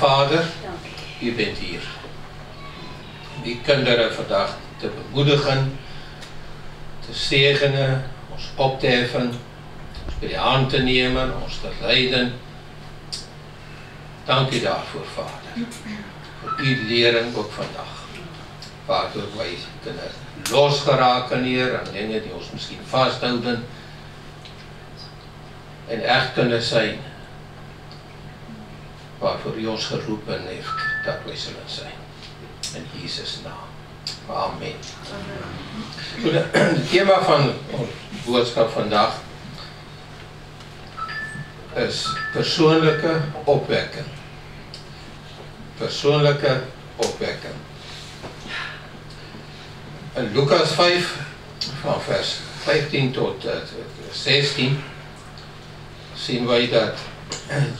Vader, u bent hier. Om die kinderen vandaag te bemoedigen, te zegenen, ons op te heffen, ons bij de hand te nemen, ons te leiden. Dank u daarvoor, Vader. Voor uw lering ook vandaag. Waardoor wij kunnen losgeraken hier aan dingen die ons misschien vasthouden. En echt kunnen zijn waarvoor u ons geroepen heeft, dat wij zullen zijn. In Jezus' naam. Amen. Het thema van onze boodschap vandaag is persoonlijke opwekking. Persoonlijke opwekking. In Lucas 5, van vers 15 tot 16, zien wij dat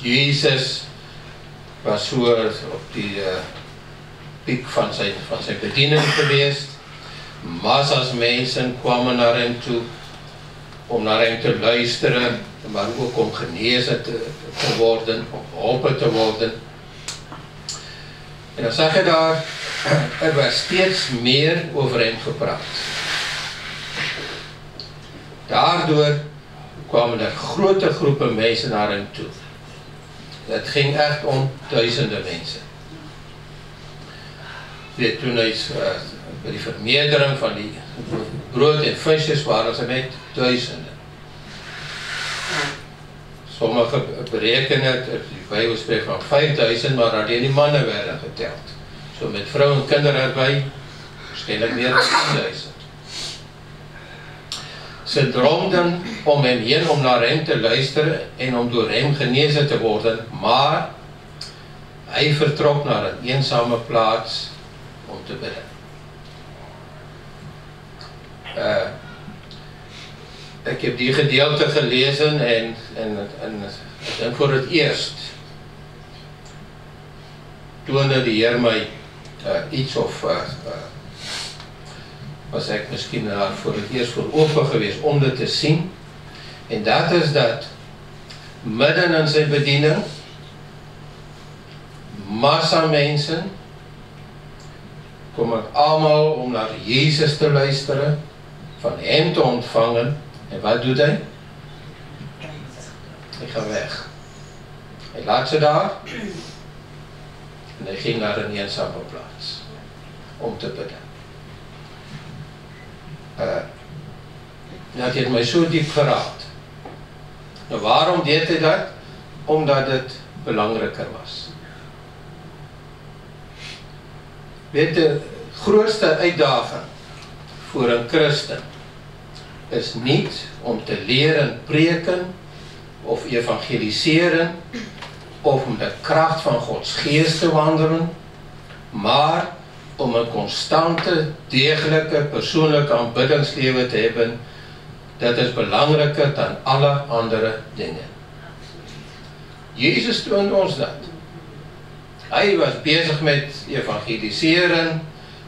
Jezus was so op die piek van zijn bediening geweest. Massas mensen kwamen naar hem toe om naar hem te luisteren, maar ook om genezen te worden, om geholpen te worden. En dan zag je daar, er werd steeds meer over hem gepraat. Daardoor kwamen er grote groepen mensen naar hem toe. Het ging echt om duizenden mensen. Toen is bij die vermeerdering van die brood en visjes waren ze met duizenden. Sommigen berekenen, de Bijbel spreekt van 5000, maar alleen die mannen werden geteld. Zo met vrouwen en kinderen erbij, waarschijnlijk meer dan 10.000. Ze droomden om hem heen, om naar hem te luisteren en om door hem genezen te worden, maar hij vertrok naar een eenzame plaats om te bidden. Ik heb die gedeelte gelezen en voor het eerst toonde de Heer mij iets of was ik misschien daar voor het eerst voor open geweest om dit te zien. En dat is dat midden in zijn bediening massa mensen komen allemaal om naar Jezus te luisteren, van hem te ontvangen. En wat doet hij? Hij gaat weg. Hij laat ze daar en hij ging naar een eenzame plaats om te bidden. Dat heeft mij zo diep geraakt. Nou, waarom deed hij dat? Omdat het belangrijker was. Weet, de grootste uitdaging voor een christen is niet om te leren preken of evangeliseren of om de kracht van Gods geest te wandelen, maar om een constante, degelijke, persoonlijke aanbiddingsleven te hebben. Dat is belangrijker dan alle andere dingen. Jezus toonde ons dat. Hij was bezig met evangeliseren,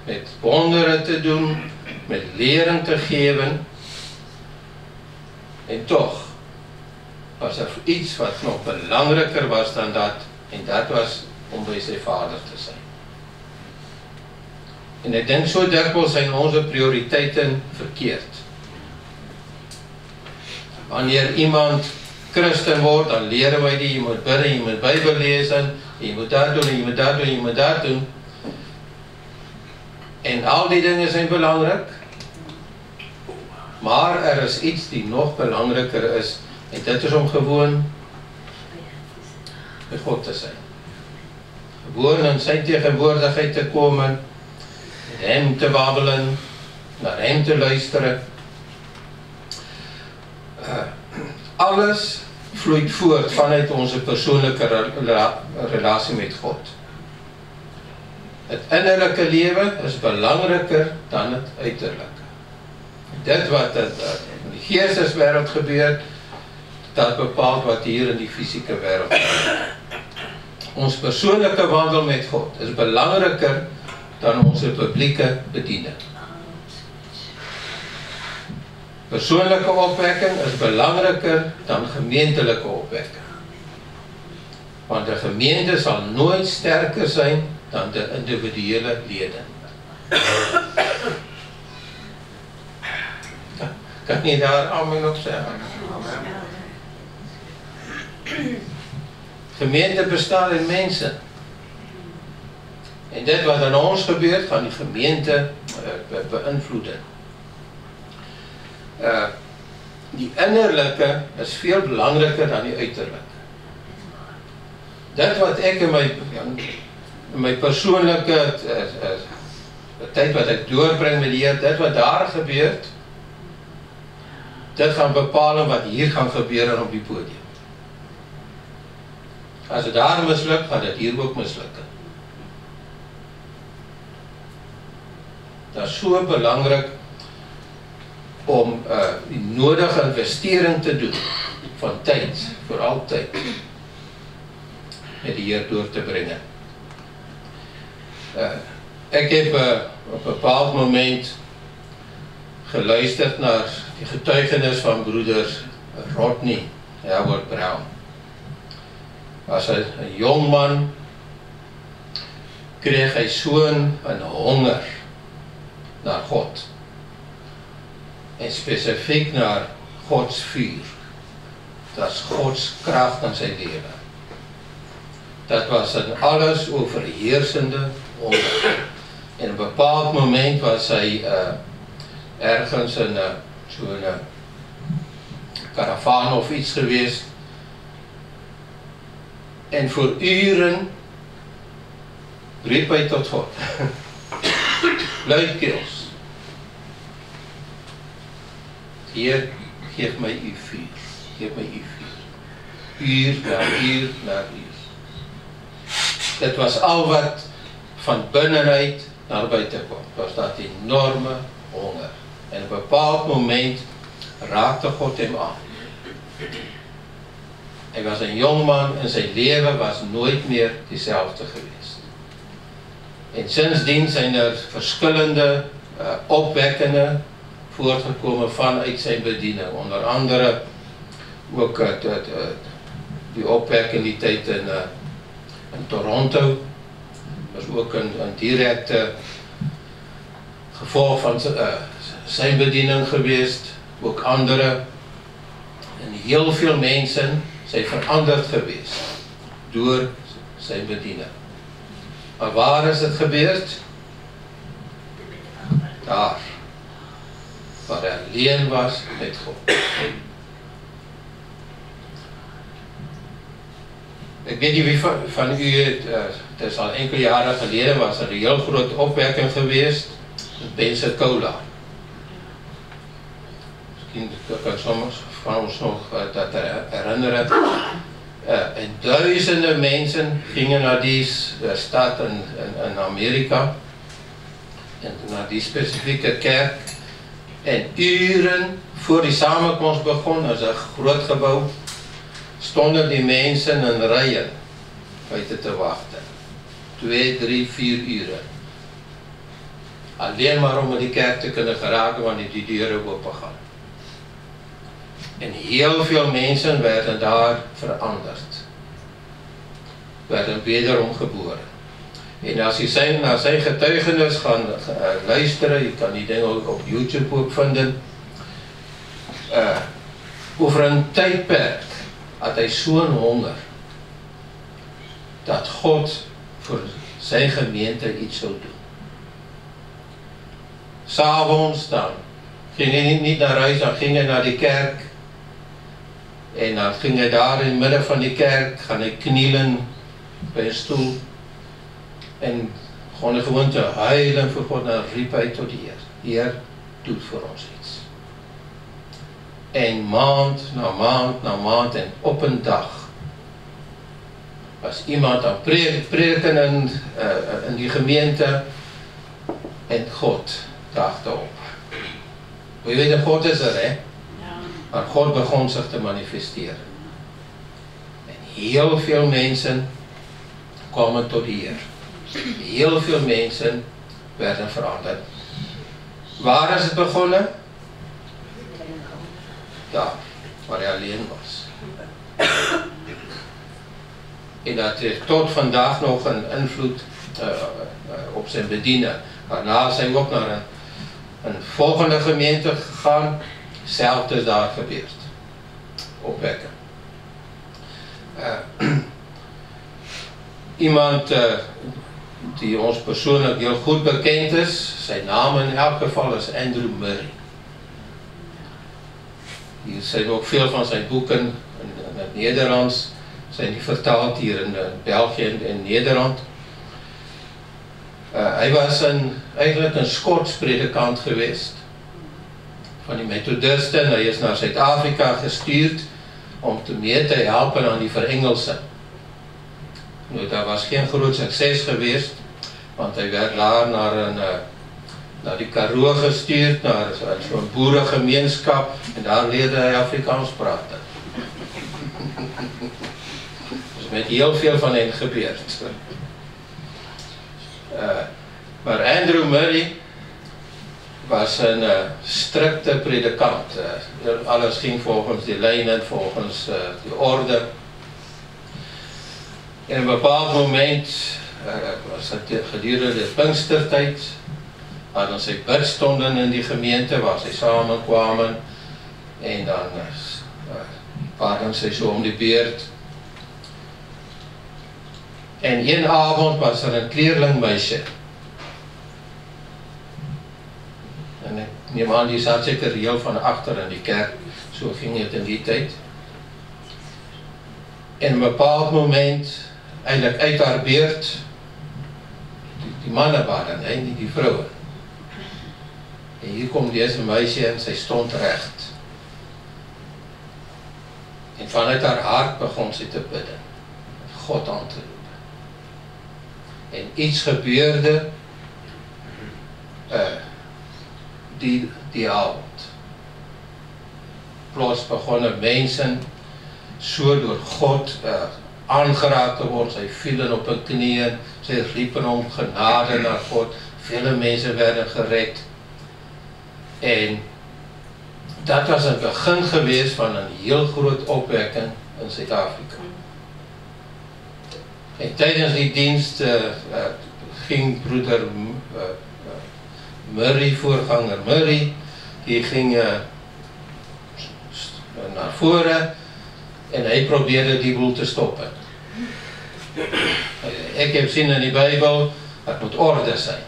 met wonderen te doen, met leren te geven. En toch was er iets wat nog belangrijker was dan dat. En dat was om bij zijn Vader te zijn. En ik denk zo dikwijls zijn onze prioriteiten verkeerd. Wanneer iemand christen wordt, dan leren wij die, je moet bidden, je moet Bijbel lezen, je moet dat doen, je moet dat doen, je moet dat doen. En al die dingen zijn belangrijk. Maar er is iets die nog belangrijker is. En dat is om gewoon met God te zijn. Gewoon in zijn tegenwoordigheid te komen. Met hem te wandelen. Naar hem te luisteren. Alles vloeit voort vanuit onze persoonlijke relatie met God. Het innerlijke leven is belangrijker dan het uiterlijke. Dit wat in de geesteswereld gebeurt, dat bepaalt wat hier in die fysieke wereld gebeurt. Ons persoonlijke wandel met God is belangrijker dan onze publieke bediening. Persoonlijke opwekking is belangrijker dan gemeentelijke opwekking. Want 'n gemeente sal nooit sterker zijn dan de individuele lede. Kan nie daar amen op sê? Gemeente bestaan uit mense. En dit wat in ons gebeur, gaan die gemeente beïnvloed. Die innerlike is veel belangriker dan die uiterlike. Dit wat ek in my persoonlike tyd wat ek doorbring met die Here, dit wat daar gebeur, dit gaan bepaal wat hier gaan gebeur op die podium. As dit daar misluk, gaan dit hier ook misluk. Dat is so belangrik om die nodige investering te doen van tyd, vir altyd met die Heer door te bring. Ek heb op 'n bepaald moment geluister na die getuigenis van broeder Rodney Howard Brown. As 'n jong man kreeg hy so 'n honger na God en spesifiek na Gods vuur. Dat is Gods krag in sy lewe. Dat was 'n alles oorheersende honger. En op 'n bepaald moment was hy ergens in so 'n karavaan of iets geweest. En vir uren riep hy tot God. Luidkeels. Heer, geef my u vuur. Geef my u vuur. Uur na uur na uur. Dit was al wat van binnenuit naar buiten kwam. Het was dat enorme honger. En op 'n bepaald moment raakte God hem aan. Hy was 'n jong man en sy lewe was nooit meer dieselfde geweest. En sindsdien zijn er verskillende opwekkingen voortgekomen vanuit zijn bediening. Onder andere ook die opwekking die tyd in Toronto. Was ook een directe gevolg van zijn bediening geweest. Ook andere. En heel veel mensen zijn veranderd geweest door zijn bediening. Maar waar is het gebeurd? Daar. Waar hij alleen was met God. Ik weet niet wie van u het is al enkele jaren geleden was er een heel grote opwekking geweest in Pensacola. Misschien kan soms van ons nog dat herinneren. En duizenden mensen gingen naar die stad in Amerika. En naar die specifieke kerk. En uren voor die samenkomst begon, dat is een groot gebouw, stonden die mensen in rijen buiten te wachten. 2, 3, 4 uren. Alleen maar om in die kerk te kunnen geraken wanneer die deuren open gaan. En heel veel mensen werden daar veranderd. Werden wederom geboren. En als je naar zijn getuigenis gaan luisteren, je kan die dingen ook op YouTube ook vinden. Over een tijdperk had hij zo'n honger. Dat God voor zijn gemeente iets zou doen. 'S'avonds dan ging hij niet naar huis, dan ging hij naar die kerk. En dan ging hij daar in het midden van die kerk, gaan hij knielen bij een stoel. En gewoon te huilen voor God, dan riep hij tot de Heer. Heer, doet voor ons iets. En maand na maand na maand en op een dag was iemand aan preken in die gemeente en God daagde op. Je weet, God is er, hè? Maar God begon zich te manifesteren. En heel veel mensen kwamen tot de Heer. Heel veel mensen werden veranderd. Waar is het begonnen? Daar, waar hij alleen was. en dat het tot vandaag nog een invloed op zijn bediening. Daarna is hy ook naar een volgende gemeente gegaan, hetzelfde is daar gebeurd. Opwekken. Iemand die ons persoonlijk heel goed bekend is, zijn naam in elk geval is Andrew Murray. Hier zijn ook veel van zijn boeken in het Nederlands, zijn die vertaald hier in België en in Nederland. Hij was eigenlijk een Schots predikant geweest van die Methodisten. Hij is naar Zuid-Afrika gestuurd om mee te helpen aan die verengelsing. Nou, dat was geen groot succes geweest, want hij werd daar naar die Karoo gestuurd, naar zo'n boerengemeenschap, en daar leerde hij Afrikaans praten. Dus met heel veel van hen gebeurd. Maar Andrew Murray was een strikte predikant. Alles ging volgens die lijnen, volgens die orde. En op een bepaald moment, was het gedurende de Pinkstertijd, hadden zij bidstonden in die gemeente waar zij samenkwamen. En dan waren zij zo om de beurt. En een avond was er een kleerlingmeisje. En ik neem aan, die zat zeker heel van achter in die kerk. Zo ging het in die tijd. En op een bepaald moment, eigenlijk uit haar beurt, die mannen waren, niet die vrouwen. En hier komt deze meisje en zij stond recht. En vanuit haar hart begon ze te bidden. God aan te roepen. En iets gebeurde die avond. Plots begonnen mensen zo door God aangeraakt te worden. Zij vielen op hun knieën, zij riepen om genade naar God. Vele mensen werden gered. En dat was het begin geweest van een heel groot opwekking in Zuid-Afrika. En tijdens die dienst ging broeder Murray, voorganger Murray, die ging naar voren en hij probeerde die boel te stoppen. Ik heb gezien in die Bijbel, het moet orde zijn.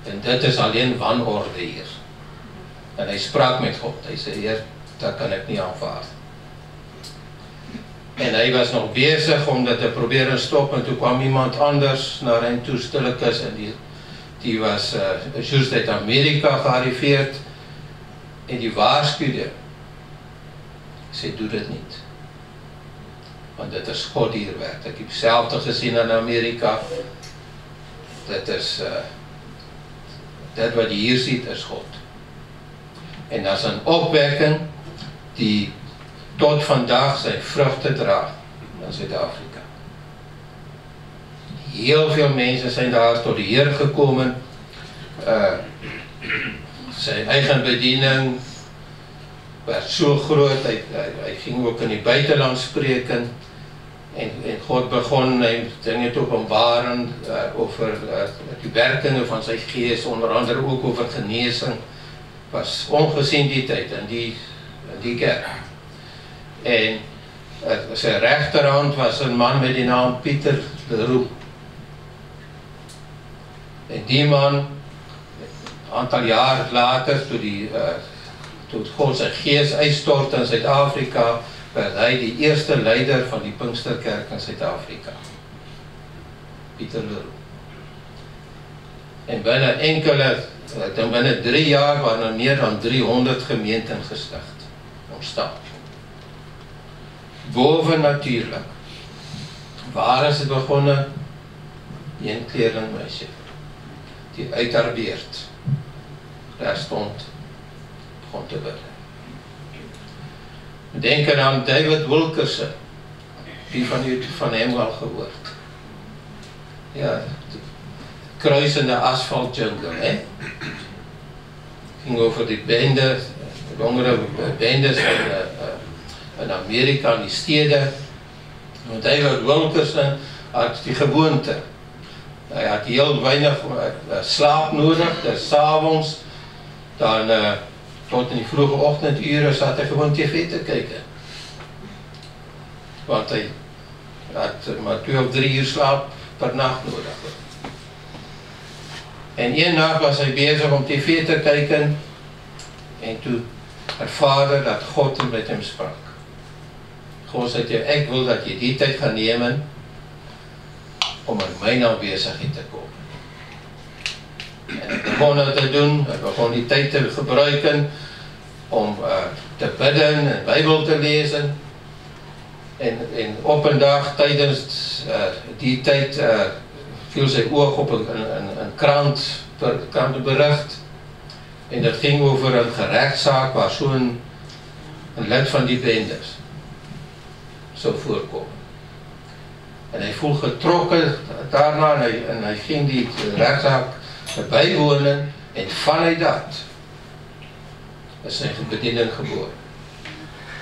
En dit is alleen wanorde hier. En hij sprak met God. Hij zei, Heer, dat kan ik niet aanvaarden. En hij was nog bezig om dat te proberen te stoppen. En toen kwam iemand anders naar hem toe, stilletjes. En die was juist uit Amerika gearriveerd. En die waarschuwde. Ik zei, doe dit niet. Want dit is God die hier werkt. Ik heb hetzelfde gezien in Amerika. Dit is, dit wat je hier ziet is God. En dat is een opwekking die tot vandaag zijn vruchten draagt in Zuid-Afrika. Heel veel mensen zijn daar tot de Heer gekomen. Zijn eigen bediening werd zo groot. Hij ging ook in het buitenland spreken. En God begon hem dingen te openbaren over de werkingen van zijn geest, onder andere ook over genezing. Was ongezien die tijd in die kerk. En zijn rechterhand was een man met de naam Pieter Leroux. En die man, een aantal jaar later, toen God zijn geest uitstort in Zuid-Afrika, werd hij de eerste leider van die Pinksterkerk in Zuid-Afrika. Pieter Leroux. En binnen 3 jaar waren er meer dan 300 gemeenten gesticht, ontstaan. Bovennatuurlijk. Waar is het begonnen? Een kleerlingmeisje die uit haar beurt daar stond, begon te bidden. Denk aan David Wilkerson. Wie van u van hem al gehoord? Ja, kruisende asfalt jungle, hè? Ging over die bende, jongere bendes in Amerika, in die steden. Want David Wilkerson had die gewoonte. Hy had heel weinig slaap nodig, dus 's avonds, dan tot in die vroege oggendure zat hy gewoon TV te kijken. Want hy had maar 2 of 3 uur slaap per nacht nodig. En een nacht was hy bezig om TV te kijken, en toe ervaar hy dat God met hem sprak. God sê, ek wil dat jy die tyd gaan neem om in my naambesigheid te kom. En ek begon dit te doen, ek begon die tyd te gebruiken om te bidden en Bybel te lees. En op een dag tydens die tyd viel sy oog op een krantenbericht, en dit ging over een gerechtszaak waar so'n lid van die bendes sou voorkom. En hy voel getrokken daarna, en hy ging die rechtszaak bijwonen, en vanuit dat is sy bediening geboren.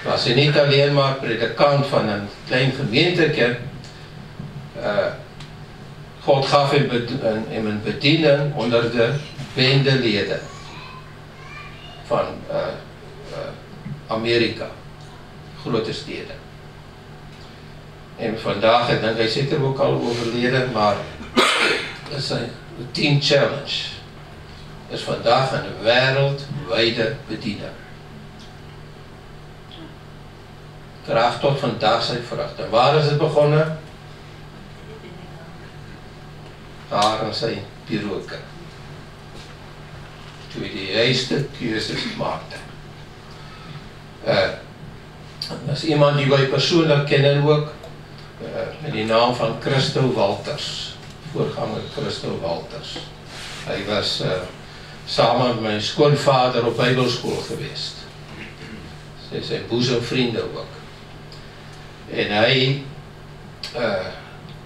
Was hy niet alleen maar predikant van een klein gemeenteke, God gaf hem een bediening onder de bendeleden van Amerika, grote stede. En vandaag, ek dink hy seker ook al overleden, maar is sy Teen Challenge is vandaag een wereldwijde bediening. Draag tot vandaag sy vrug. En waar is het begonnen? Daar in sy bureauke. Toe hy die juiste keuses maakte. Is iemand die wij persoonlijk kennen ook, met die naam van Christo Walters, voorganger Christo Walters. Hy was samen met my skoonvader op Bybelskool geweest. Sy sy boezemvriende ook. En hy,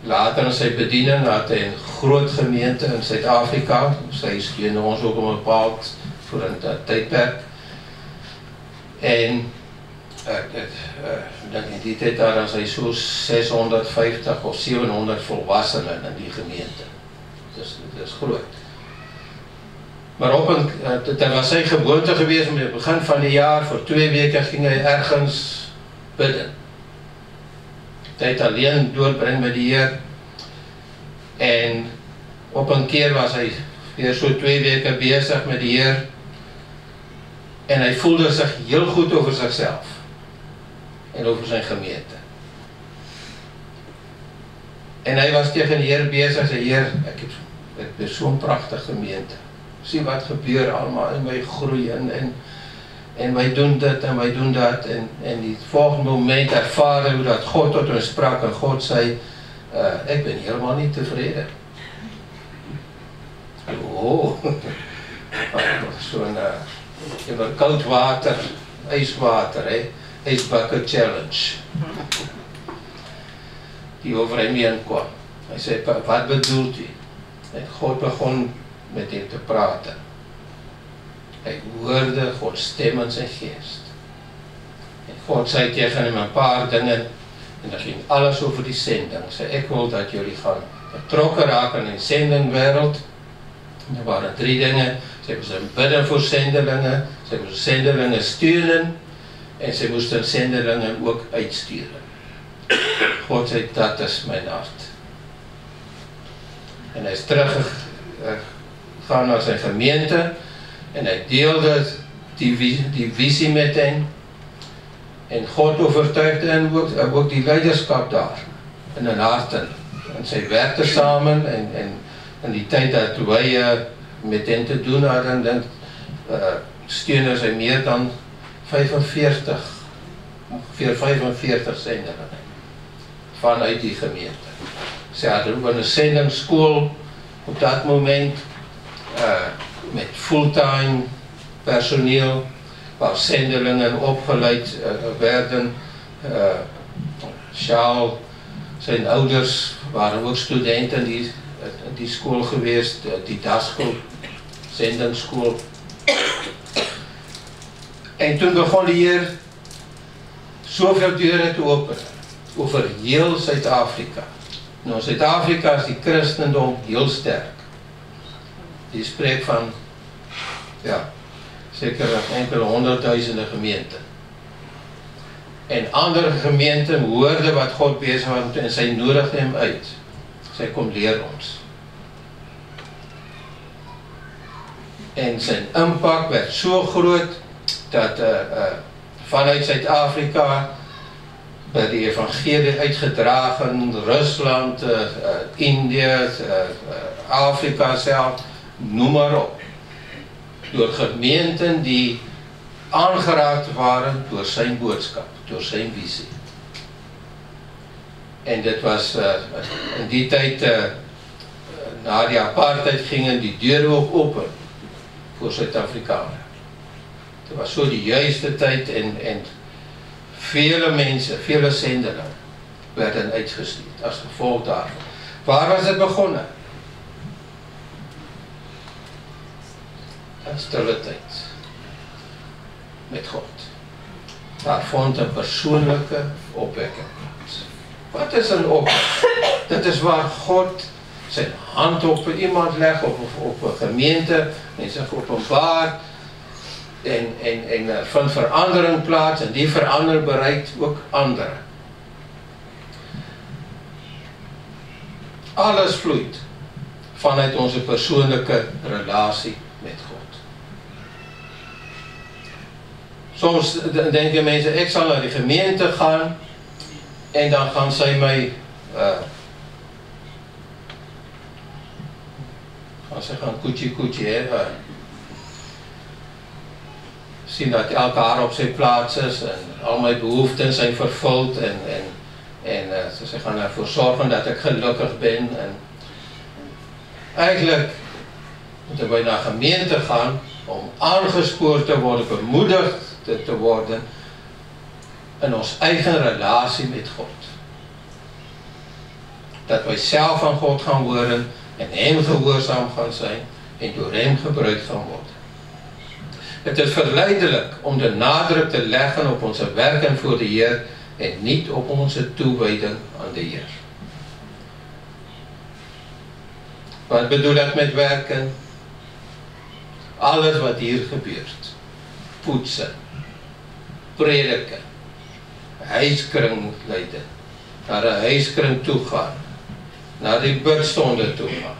later in sy bediening, had hy een groot gemeente in Suid-Afrika, sy steun ons ook om 'n bepaald voor een tydperk. En ek dink in die tyd daar is hy so 650 of 700 volwassenen in die gemeente. Dit is groot. Maar dit was sy gewoonte geweest om in het begin van die jaar, voor 2 weke ging hy ergens bidden. Tyd alleen doorbring met die Heer. En op een keer was hy weer so 2 weke bezig met die Heer. En hy voelde zich heel goed over zichzelf. En over zijn gemeente. En hy was tegen die Heer bezig, sê Heer, ek het so'n prachtig gemeente. Sien wat gebeur allemaal in my groei en wij doen dit en wij doen dat. En die volgende moment ervaren hoe dat God tot ons sprak en God zei, ik ben helemaal niet tevreden. Oh, zo'n koud water, ijswater, ijsbakken challenge. Die over hem heen kwam. Hij zei, wat bedoelt u? En God begon met hem te praten. Hij hoorde Gods stem in zijn geest. En God zei tegen hem een paar dingen. En dan ging alles over die zending. Hij zei, ik wil dat jullie gaan betrokken raken in de zendingwereld. En er waren 3 dingen. Ze moesten bidden voor zendelingen. Ze moesten zendelingen steunen. En ze moesten zendelingen ook uitsturen. God zei, dat is mijn hart. En hij is teruggegaan naar zijn gemeente. En hij deelde die visie met hen. En God overtuigde hen ook die leiderschap daar. In hun harten. En zij werkten samen. En in die tijd dat wij met hen te doen hadden, dan steunen zij meer dan 45. Ongeveer 45 zendelingen. Vanuit die gemeente. Ze hadden ook een zendingsschool op dat moment. Met fulltime personeel, waar zendelingen opgeleid werden. Sjaal, zijn ouders waren ook studenten die school geweest, die dagschool, zendingsschool. En toen begon de Heer zoveel deuren te openen. oor heel Suid-Afrika. Nou, Suid-Afrika is die Christendom heel sterk. Die spreek van, ja, seker enkele 100.000 gemeente. En ander gemeente hoorde wat God besig was en sy nodigde hem uit. Sy kom leer ons. En sy impak werd so groot, dat vanuit Suid-Afrika by die evangelie uitgedraag in Rusland, Indië, Afrika self, noem maar op. Door gemeenten die aangeraakt waren door sy boodskap, door sy visie. En dit was in die tyd, na die apartheid gingen die deure ook open voor Suid-Afrikaner. Dit was so die juiste tyd en vele mense, vele sendelinge werden uitgestuurd as gevolg daarvan. Waar was dit begonnen? In stille tyd met God. Daar vond 'n persoonlike opwekking plaats. Wat is 'n opwekking? Dit is waar God sy hand op iemand leg, of op 'n gemeente, en sy openbaar, en vind verandering plaats, en die verandering bereik ook ander. Alles vloeit vanuit onze persoonlijke relatie met God. Soms denken mensen, ik zal naar die gemeente gaan, en dan gaan zij mij gaan koetje, zien dat elke haar op zijn plaats is en al mijn behoeften zijn vervuld en ze gaan ervoor zorgen dat ik gelukkig ben. En eigenlijk moeten wij naar gemeente gaan om aangespoord te worden, bemoedigd te worden in ons eigen relatie met God. Dat wij zelf aan God gaan worden en hem gehoorzaam gaan zijn en door hem gebruikt gaan worden. Het is verleidelijk om de nadruk te leggen op onze werken voor de Heer en niet op onze toewijding aan de Heer. Wat bedoel ik met werken? Alles wat hier gebeurt. Poetsen, prediken, huiskring leiden, naar een huiskring toe gaan, naar die bidstonde toe gaan,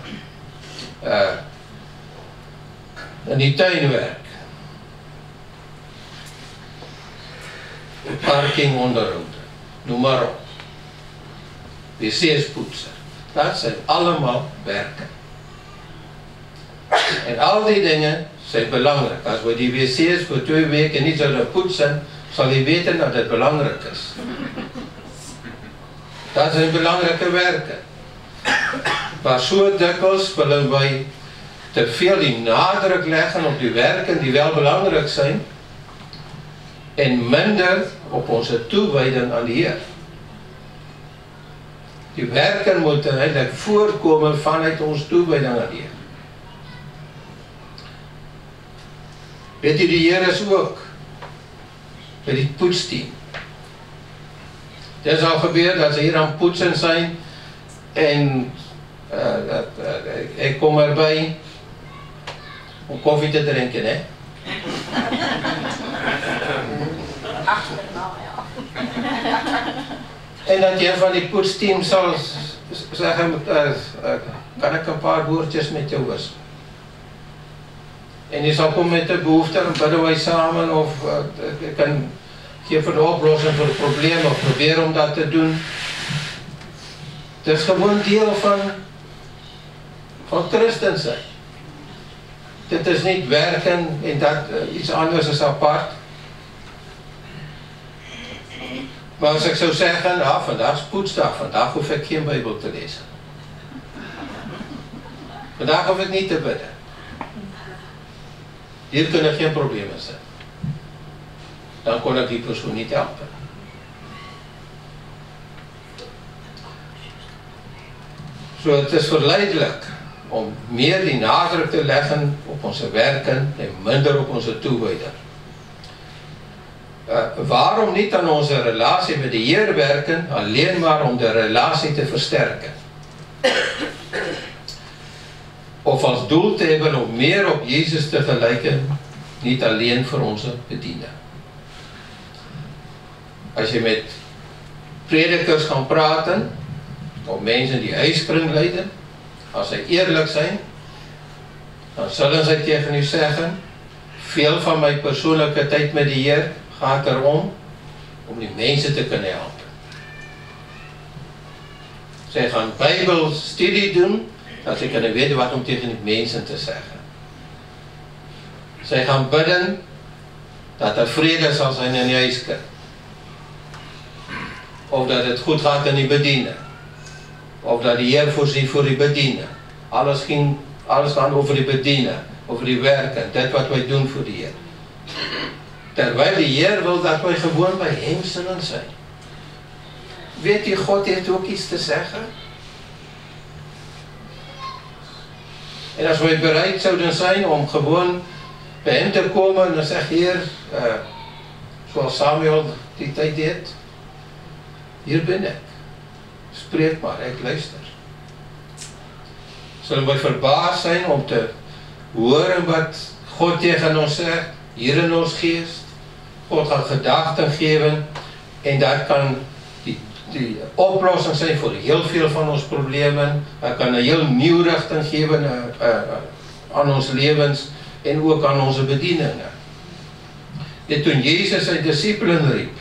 in die tuinwerk, parking onderhouden, noem maar op, wc's poetsen. Dat zijn allemaal werken. En al die dingen zijn belangrijk. Als we die wc's voor 2 weken niet zullen poetsen, zal je weten dat het belangrijk is. Dat zijn belangrijke werken. Maar zo dikwijls willen wij te veel die nadruk leggen op die werken die wel belangrijk zijn en minder op onze toewijding aan de Heer. Die werken moeten eigenlijk voorkomen vanuit onze toewijding aan de Heer. Weet u, die Heer is ook bij die poetsteam. Het is al gebeurd dat ze hier aan het poetsen zijn en ik kom erbij om koffie te drinken, hè? En dat je van die poetsteam zal zeggen, kan ik een paar woordjes met jou wisselen? En je zal komen met de behoefte, en bidden wij samen, of ik kan geef een oplossing voor het probleem, of probeer om dat te doen. Het is gewoon deel van christen zijn. Dit is niet werken en dat iets anders is apart. Maar als ik zou zeggen, nou, vandaag is poetsdag, vandaag hoef ik geen Bijbel te lezen. Vandaag hoef ik niet te bidden. Hier kunnen geen problemen zijn. Dan kon ik die persoon niet helpen. Zo, het is verleidelijk om meer die nadruk te leggen op onze werken en minder op onze toewijding. waarom niet aan onze relatie met die Heer werken, alleen maar om de relatie te versterken? Of als doel te hebben om meer op Jezus te gelijken, niet alleen voor onze bediening. Als je met predikers gaan praten, of mensen die huiskring leiden, als zij eerlijk zijn, dan zullen zij tegen u zeggen, veel van mijn persoonlijke tijd met de Heer gaat erom om die mensen te kunnen helpen. Zij gaan Bijbelstudie doen, dat ze kunnen weten wat om tegen die mensen te zeggen. Zij gaan bidden, dat er vrede zal zijn in die huiskring. Of dat het goed gaat in die bediening. Of dat die Heer voorziet voor die bediening. Alles gaat over die bediening, over die werken, dat wat wij doen voor die Heer. Terwijl die Heer wil dat wij gewoon bij hem zullen zijn. Weet je, God heeft ook iets te zeggen. En als wij bereid zouden zijn om gewoon bij hem te komen en dan zegt Heer, zoals Samuel die tijd deed, hier ben ik. Spreek maar, ik luister. Zullen wij verbaasd zijn om te horen wat God tegen ons zegt, hier in ons geest. God gaat gedachten geven en dat kan die oplossing zijn voor heel veel van ons problemen. Dat kan een heel nieuw richting geven aan ons levens en ook aan onze bedieningen. En toen Jezus zijn discipelen riep,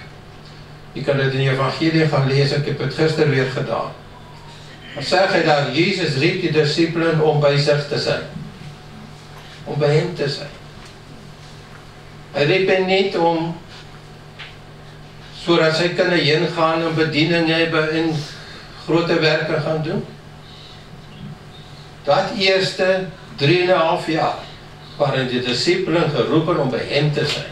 je kan het in de evangelie gaan lezen, ik heb het gisteren weer gedaan. Dan zeg hij dat Jezus riep die discipelen om bij zich te zijn. Om bij hem te zijn. Hij riep hen niet om, zodat zij kunnen heen gaan en bediening hebben en grote werken gaan doen. Dat eerste 3,5 jaar waren de discipelen geroepen om bij hem te zijn.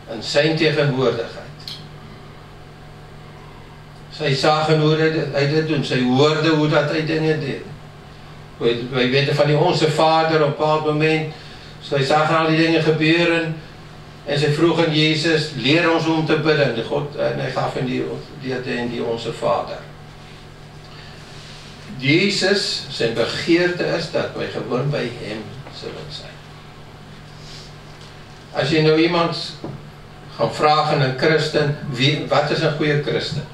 En zijn tegenwoordigheid. Zij zagen hoe hij dit doet. Zij hoorden hoe dat hij dingen deed. Wij weten van die onze Vader op een bepaald moment. Zij zagen al die dingen gebeuren. En zij vroegen Jezus, leer ons om te bidden. En hij gaf in die onze Vader. Jezus, zijn begeerte is dat wij gewoon bij hem zullen zijn. Als je nou iemand gaat vragen, een christen, wat is een goede christen?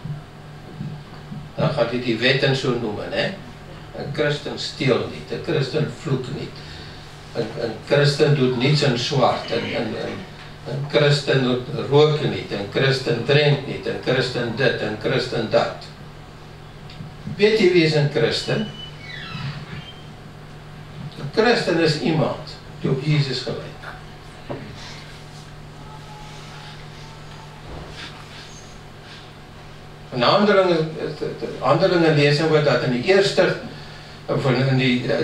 Dan gaat hij die wetten zo noemen. Hè? Een christen steelt niet, een christen vloekt niet. Een christen doet niets in zwart. Een christen rookt niet, een christen drinkt niet, een christen dit, een christen dat. Weet je wie is een christen? Een christen is iemand die op Jezus gelijkt. In Handelingen lezen we dat in die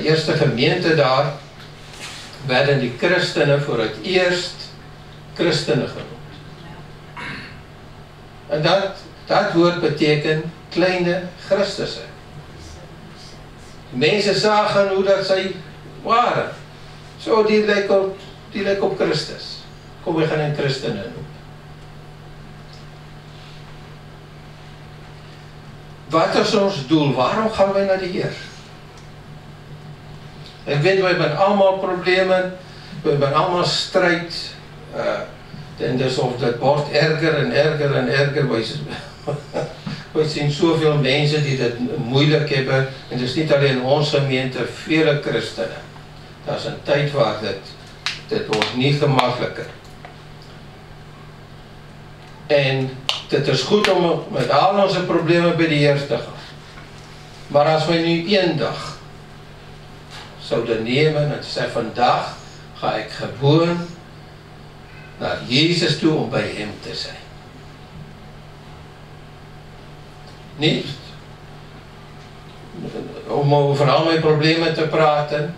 eerste gemeente daar werden die christenen voor het eerst christenen genoemd. En dat woord betekent kleine Christussen. Mensen zagen hoe dat zij waren. Zo, die lijken op Christus. Kom, we gaan een christenen noemen. Wat is ons doel? Waarom gaan wij naar de Heer? Ik weet, we hebben allemaal problemen. We hebben allemaal strijd. En dus of dat wordt erger en erger en erger. We zien zoveel mensen die het moeilijk hebben. En het is niet alleen onze gemeente, vele christenen. Dat is een tijd waar dit wordt niet gemakkelijker. En het is goed om met al onze problemen bij de Heer te gaan. Maar als wij nu één dag zouden nemen en zeggen, vandaag ga ik gewoon naar Jezus toe om bij hem te zijn. Niet om over al mijn problemen te praten.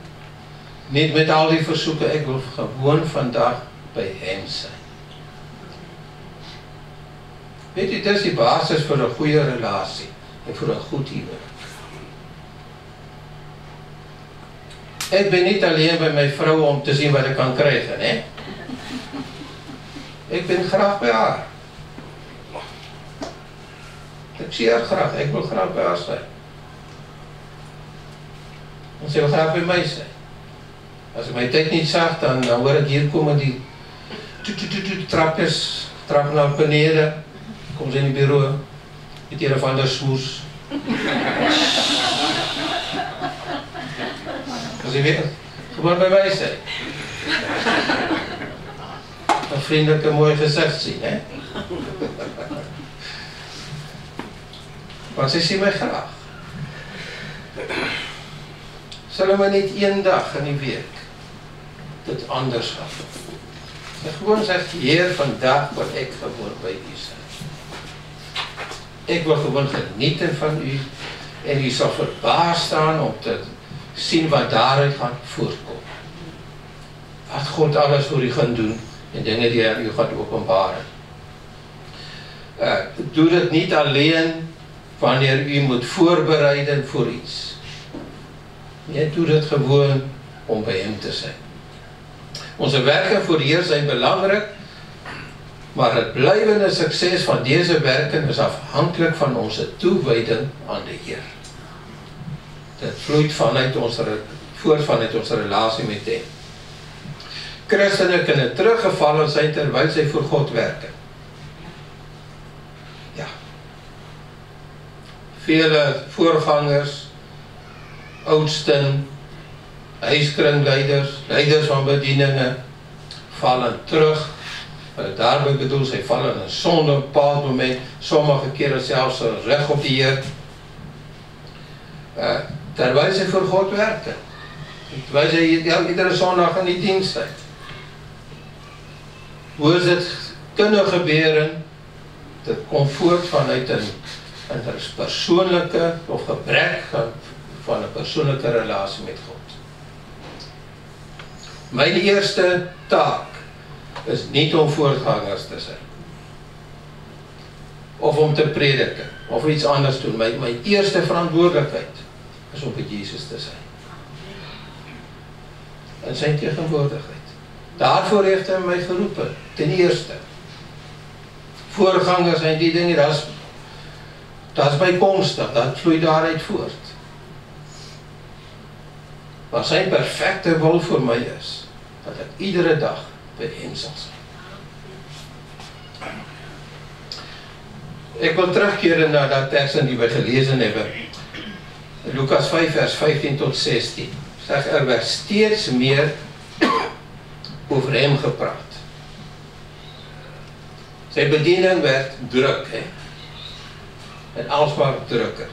Niet met al die verzoeken. Ik wil gewoon vandaag bij hem zijn. Weet je, dat is die basis voor een goede relatie. En voor een goed huwelijk. Ik ben niet alleen bij mijn vrouw om te zien wat ik kan krijgen. Hè? Ek ben graag by haar. Ek sien haar graag, ek wil graag by haar sy. En sy wil graag by my sy. As ek my tyd nie sag, dan hoor ek hier kom en die trapjes, trap na benede, kom sy in die bureau, met een of ander smoes. As jy weet, gewoon by my sy. 'n vriendelike mooi gezicht sien, hè? Want sy sien my graag. Sal my net een dag in die week dit anders gaan. Sy gewoon sê, Heer, vandag wil ek gewoon by u zijn. Ek wil gewoon genieten van u en u sal verbaas staan om te sien wat daaruit gaan voorkom. Wat God alles voor u gaan doen en dinge die aan u gaan openbare. Doe dit niet alleen wanneer u moet voorbereiden voor iets. Nee, doe dit gewoon om by hem te zijn. Onze werken voor die Heer zijn belangrijk, maar het blijvende succes van deze werken is afhankelijk van onze toewijding aan de Heer. Dit vloeit voort vanuit onze relatie met hem. Christenen kunnen teruggevallen zijn terwijl zij voor God werken. Ja. Vele voorgangers, oudsten, huiskringleiders, leiders van bedieningen, vallen terug. Daarbij bedoel, zij vallen in zonde op een bepaald moment, sommige keren zelfs recht op die Heer. Terwijl zij voor God werken. Terwijl zij iedere zondag in die dienst zijn. Hoe is het kunnen gebeuren? Dat komt voort vanuit een persoonlijke of gebrek van een persoonlijke relatie met God. Mijn eerste taak is niet om voorgangers te zijn. Of om te prediken. Of iets anders doen. Mijn eerste verantwoordelijkheid is om bij Jezus te zijn. En zijn tegenwoordigheid. Daarvoor heeft hij mij geroepen. Ten eerste. Voorgangers zijn die dingen, dat is bijkomstig. Dat vloeit daaruit voort. Maar zijn perfecte wil voor mij is, dat ik iedere dag bij hem zal zijn. Ik wil terugkeren naar dat tekst die we gelezen hebben. Lucas 5 vers 15 tot 16. Zeg, er werd steeds meer over hem gepraat. Zijn bediening werd druk. Hè? En alsmaar drukker.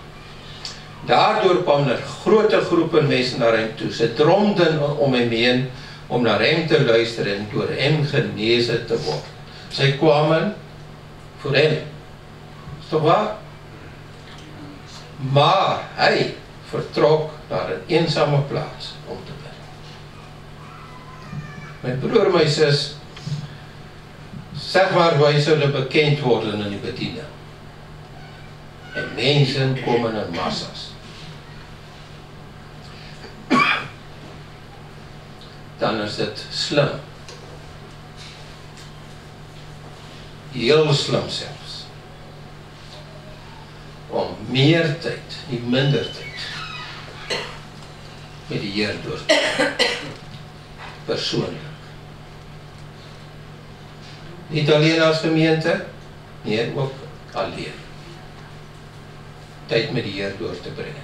Daardoor kwamen er grote groepen mensen naar hem toe. Ze dromden om hem heen om naar hem te luisteren en door hem genezen te worden. Zij kwamen voor hem. Is toch waar? Maar hij vertrok naar een eenzame plaats om te bidden. Mijn broer, mijn zus, zeg maar, wij zullen bekend worden in die bediening. En mensen komen in massa's. Dan is het slim. Heel slim zelfs. Om meer tijd, niet minder tijd, met die Heer door te brengen. Persoonlijk. Niet alleen als gemeente, nee, ook alleen. Tijd met die Heer door te brengen.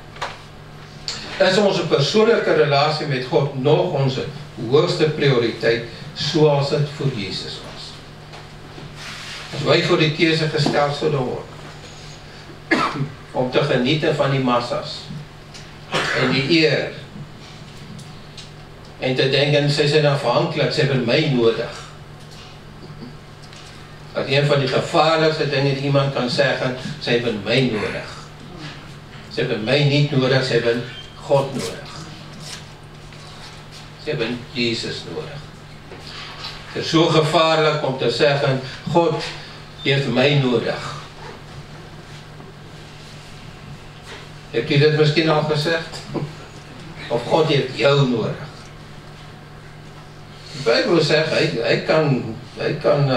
Is onze persoonlijke relatie met God nog onze hoogste prioriteit, zoals het voor Jezus was? Als wij voor die keuze gesteld zullen worden, om te genieten van die massa's, en die eer, en te denken, zij zijn afhankelijk, ze hebben mij nodig. Dat een van die gevaarlijkste dingen die iemand kan zeggen, ze hebben mij nodig. Ze hebben mij niet nodig, ze hebben God nodig. Ze hebben Jezus nodig. Het is zo gevaarlijk om te zeggen, God heeft mij nodig. Hebt u dit misschien al gezegd? Of God heeft jou nodig? De Bijbel zegt, hij kan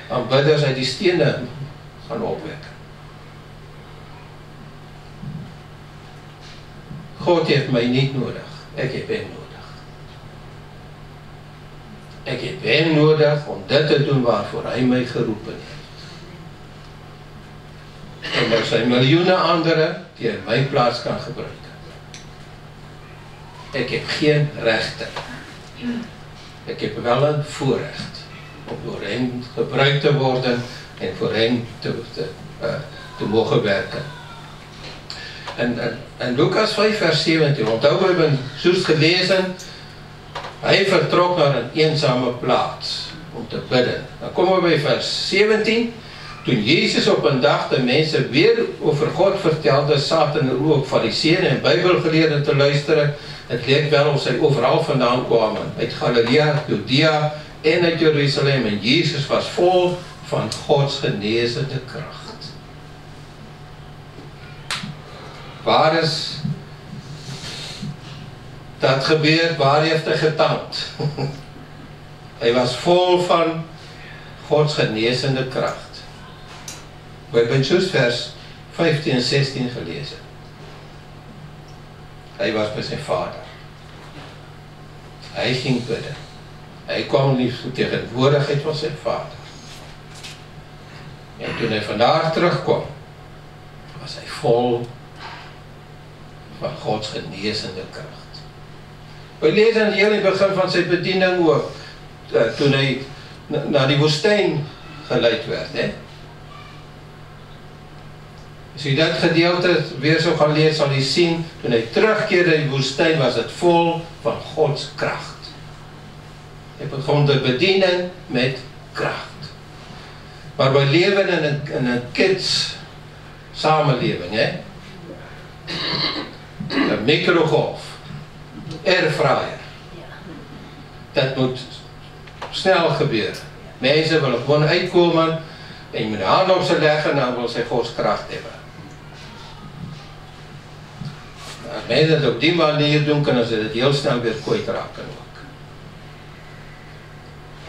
aanbidders uit die stene gaan opwek. God heeft my nie nodig, ek heb hem nodig. Ek heb hem nodig om dit te doen waarvoor hy my geroepen het. En daar zijn miljoene anderen die in my plaats kan gebruiken. Ek heb geen rechte. Ek heb wel een voorrecht om door hem gebruikt te worden en voor hem te mogen werken. En Lukas 5 vers 17, onthou we hebben soos gelezen, hy vertrok naar een eenzame plaats om te bidden. Dan komen we bij vers 17, toen Jezus op een dag de mensen weer over God vertelde, zaten er ook fariseeën en bijbelgeleerden te luisteren. Het leek wel of zij overal vandaan kwamen, uit Galilea, Judea en uit Jeruzalem. En Jezus was vol van Gods genezende kracht. Waar is dat gebeurd? Waar heeft hij getand? Hij was vol van Gods genezende kracht. We hebben juist vers 15 en 16 gelezen. Hij was bij zijn vader. Hij ging bidden. Hij kwam in de tegenwoordigheid van zijn vader. En toen hij vandaar terugkwam, was hij vol van Gods genezende kracht. We lezen heel in het begin van zijn bediening ook, toen hij naar die woestijn geleid werd. Hè? Als je dat gedeelte weer zo gaan lezen, zal je zien, toen hij terugkeerde in de woestijn, was het vol van Gods kracht. Hij begon te bedienen met kracht. Maar wij leven in een kids samenleving. Hè? Een microgolf, airfryer. Dat moet snel gebeuren. Mensen willen gewoon uitkomen en je moet de hand op ze leggen en dan wil ze Gods kracht hebben. Als mensen het op die manier doen, kunnen ze het heel snel weer kwijtraken ook.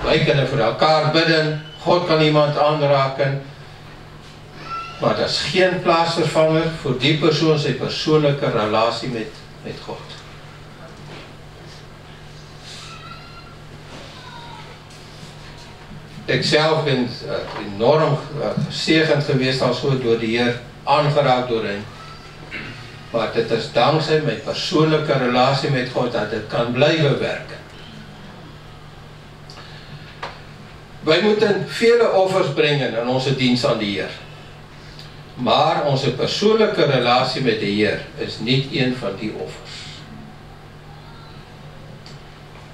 Wij kunnen voor elkaar bidden, God kan iemand aanraken, maar dat is geen plaatsvervanger voor die persoon zijn persoonlijke relatie met God. Ik zelf ben enorm gezegend geweest als goed door de Heer, aangeraakt door hem. Maar dit is dankzij mijn persoonlijke relatie met God dat het kan blijven werken. Wij moeten vele offers brengen in onze dienst aan de Heer. Maar onze persoonlijke relatie met de Heer is niet een van die offers.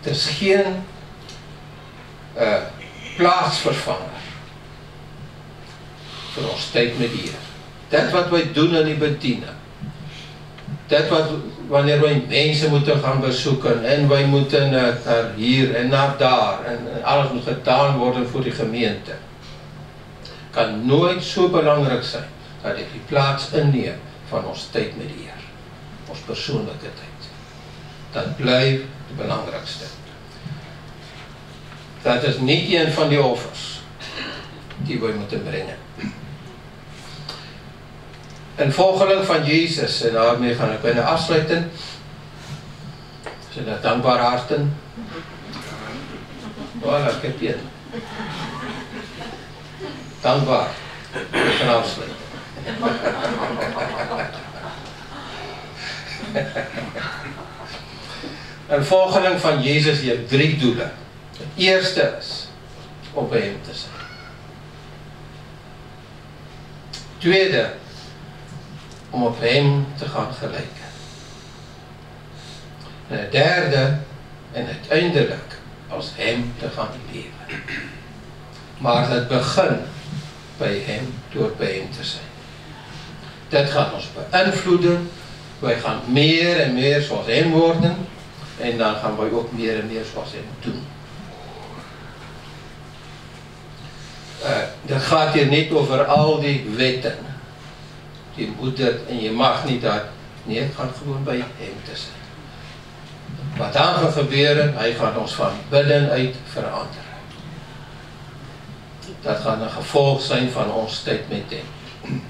Het is geen plaatsvervanger voor ons tijd met de Heer. Dat wat wij doen in die bediening. Dat wat wanneer wij mensen moeten gaan bezoeken en wij moeten naar hier en naar daar en alles moet gedaan worden voor die gemeente. Kan nooit zo belangrijk zijn dat ik die plaats inneem van ons tijd met de Heer. Ons persoonlijke tijd. Dat blijft het belangrijkste. Dat is niet een van die offers die wij moeten brengen. Een volgeling van Jezus, en daarmee ga ik bijna afsluiten. Zijn dat dankbare harten? Voilà, ik heb je. Dankbaar. Ik ga afsluiten. Een volgeling van Jezus, die heeft 3 doelen. Het eerste is om bij hem te zijn. Tweede, om op hem te gaan gelijken. En het derde, en uiteindelijk als hem te gaan leven. Maar het begint bij hem door bij hem te zijn. Dat gaat ons beïnvloeden. Wij gaan meer en meer zoals hem worden. En dan gaan wij ook meer en meer zoals hem doen. Dat gaat hier niet over al die wetten. Je moet dat en je mag niet dat. Nee, het gaat gewoon bij hem te zijn. Wat dan gaat gebeuren, hij gaat ons van binnen uit veranderen. Dat gaan 'n gevolg zijn van ons tyd met hem.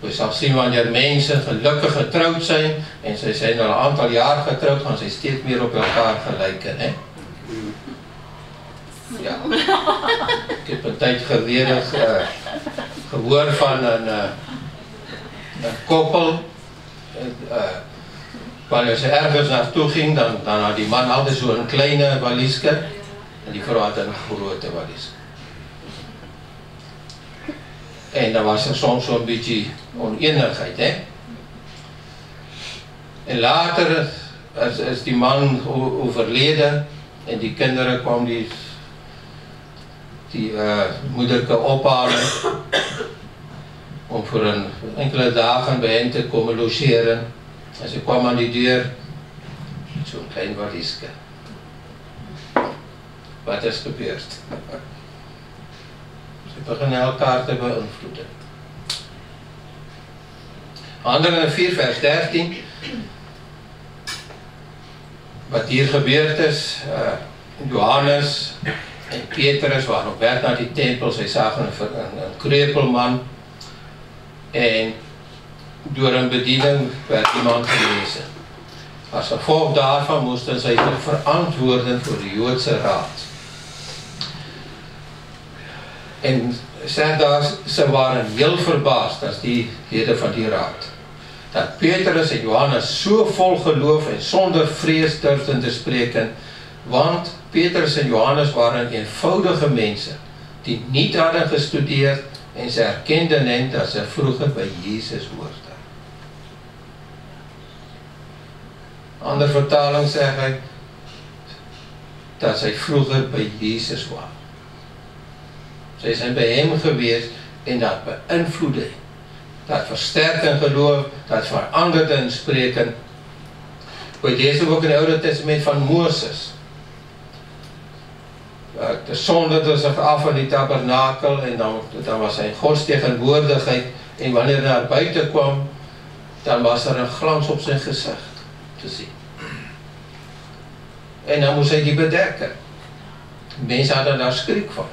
We sal sien wanneer mense gelukkig getroud zijn, en sy zijn al 'n aantal jaar getroud, gaan sy steeds meer op elkaar gelyken, hè? Ja. Ek het 'n tyd gelede gehoor van 'n koppel, wanneer sy ergens naartoe ging, dan had die man altyd so 'n kleine valieske, en die vrou had 'n grote valieske. En dan was er soms zo'n beetje oneenigheid, hè. En later is die man overleden en die kinderen kwam die moederke ophalen om voor een enkele dagen bij hen te komen logeren. En ze kwam aan die deur met zo'n klein valiesje. Wat is gebeurd? Ze beginnen elkaar te beïnvloeden. Handelingen 4 vers 13. Wat hier gebeurd is, Johannes en Petrus waren op weg naar die tempel. Zij zagen een kreupelman. En door een bediening werd iemand genezen. Als gevolg daarvan moesten zij zich verantwoorden voor de Joodse raad. En zeg daar, ze waren heel verbaasd als die leden van die raad. Dat Petrus en Johannes zo vol geloof en zonder vrees durfden te spreken. Want Petrus en Johannes waren eenvoudige mensen die niet hadden gestudeerd en ze herkenden hen dat ze vroeger bij Jezus hoorden. Andere vertaling zegt hij dat zij vroeger bij Jezus waren. Zij zijn bij hem geweest en dat beïnvloedde. Dat versterkte in geloof, dat veranderde in spreken. We lezen ook in het Oude Testament van Mozes. De zonderde zich af in die tabernakel en dan was zijn Gods tegenwoordigheid. En wanneer hij naar buiten kwam, dan was er een glans op zijn gezicht te zien. En dan moest hij die bedekken. Mensen hadden daar schrik van.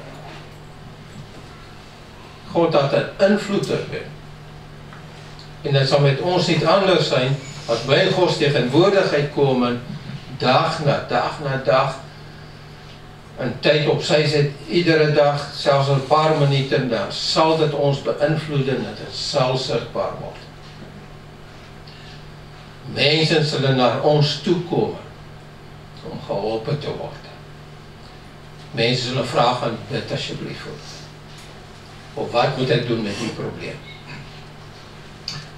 God had een invloed op hem. En dat zal met ons niet anders zijn als wij in Gods tegenwoordigheid komen, dag na dag na dag. Een tijd opzij zet, iedere dag, zelfs een paar minuten, dan zal het ons beïnvloeden en het zal zichtbaar worden. Mensen zullen naar ons toe komen om geholpen te worden. Mensen zullen vragen, bid alsjeblieft voor. Of wat moet ik doen met die probleem?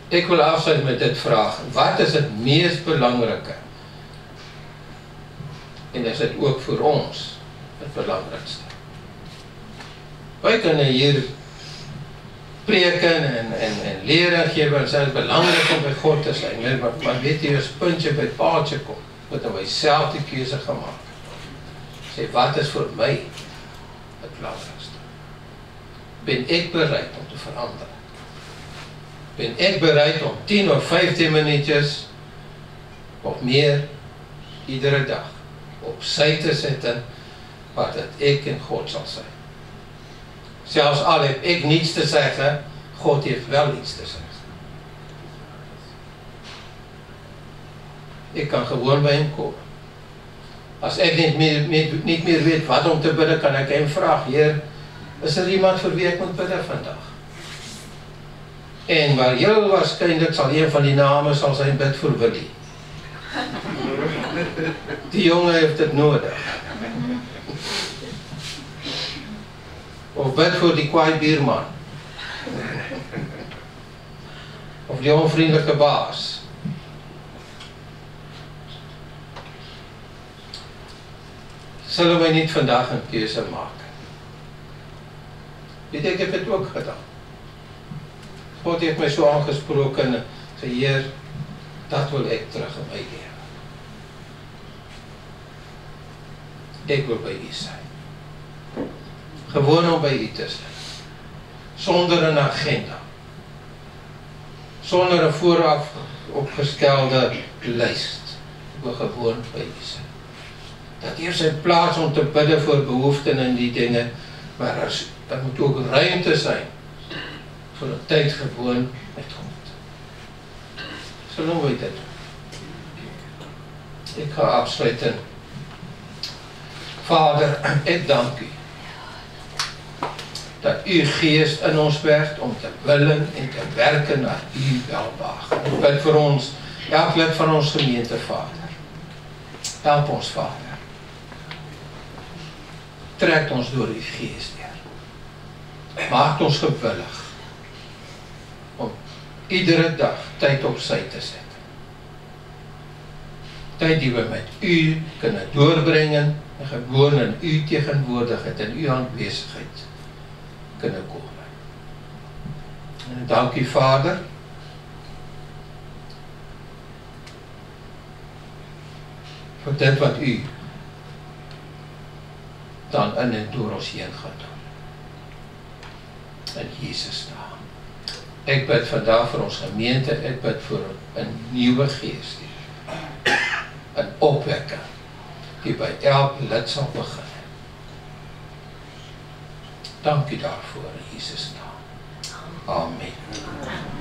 Ik wil afsluiten met dit vraag. Wat is het meest belangrijke? En is het ook voor ons het belangrijkste? Wij kunnen hier preken en leren geven. Het is belangrijk om bij God te zijn. Maar weet je, als puntje bij het paaltje komt, moeten wij zelf die keuze gaan maken. Zeg, wat is voor mij het belangrijkste? Ben ik bereid om te veranderen? Ben ik bereid om 10 of 15 minuutjes of meer iedere dag opzij te zetten wat het ik en God zal zijn? Zelfs al heb ik niets te zeggen, God heeft wel iets te zeggen. Ik kan gewoon bij hem komen. Als ik niet meer weet wat om te bidden, kan ik hem vragen: Heer, is er iemand voor wie ik moet bidden vandaag? En waar heel waarschijnlijk zal een van die namen zal zijn, bid voor Willy. Die jongen heeft het nodig. Of bid voor die kwaai bierman. Of die onvriendelijke baas. Zullen wij niet vandaag een keuze maken? Weet ik heb het ook gedaan. God heeft mij zo aangesproken en zei: Heer, dat wil ik terug in mijn leven. Ik wil bij u zijn. Gewoon om bij u te zijn. Zonder een agenda. Zonder een vooraf opgestelde lijst. Ik wil gewoon bij u zijn. Dat hier zijn plaats om te bidden voor behoeften en die dingen. Maar als Daar moet ook ruimte zijn vir 'n tyd gewoon met God. So nou weet dit. Ek ga afsluit in. Vader, ek dank U dat U Gees in ons werk om te willen en te werken na U welbehagen. Ek bid vir ons, elk lid van ons gemeente, Vader. Help ons, Vader. Trek ons door U Gees deur. Maak ons gewillig om iedere dag tyd op sy te sit. Tyd die we met U kunnen doorbrengen en gewoon in U tegenwoordigheid en U aanwesigheid kunnen komen. En dank U, Vader, vir dit wat U dan in en door ons heen gaan doen. In Jesus naam. Ek bid vandag vir ons gemeente, ek bid vir 'n nuwe gees, 'n opwekking, die by elk lid sal begin. Dank U daarvoor in Jesus naam. Amen.